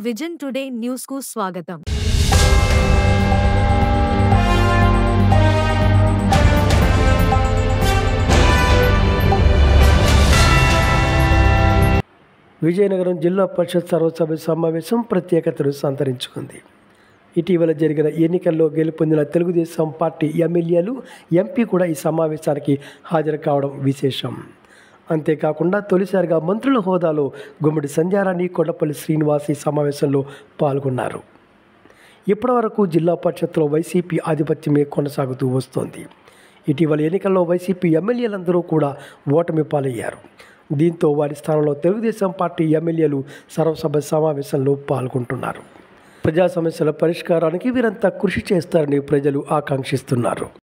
Vision today న్యూస్కు స్వాగతం. విజయనగరం జిల్లా పరిషత్ సర్వసభ్య సమావేశం ప్రత్యేకతను సంతరించుకుంది. ఇటీవల జరిగిన ఎన్నికల్లో గెలుపొందిన తెలుగుదేశం పార్టీ ఎమ్మెల్యేలు, ఎంపీ కూడా ఈ సమావేశానికి హాజరు కావడం విశేషం. అంతేకాకుండా తొలిసారిగా మంత్రుల హోదాలో గుమ్మడి సంధ్యారాణి, కొండపల్లి శ్రీనివాస్ ఈ సమావేశంలో పాల్గొన్నారు. ఇప్పటివరకు జిల్లా పరిషత్లో వైసీపీ ఆధిపత్యమే కొనసాగుతూ వస్తోంది. ఇటీవల ఎన్నికల్లో వైసీపీ ఎమ్మెల్యేలందరూ కూడా ఓటమి పాలయ్యారు. దీంతో వారి స్థానంలో తెలుగుదేశం పార్టీ ఎమ్మెల్యేలు సర్వసభ సమావేశంలో పాల్గొంటున్నారు. ప్రజా సమస్యల పరిష్కారానికి వీరంతా కృషి చేస్తారని ప్రజలు ఆకాంక్షిస్తున్నారు.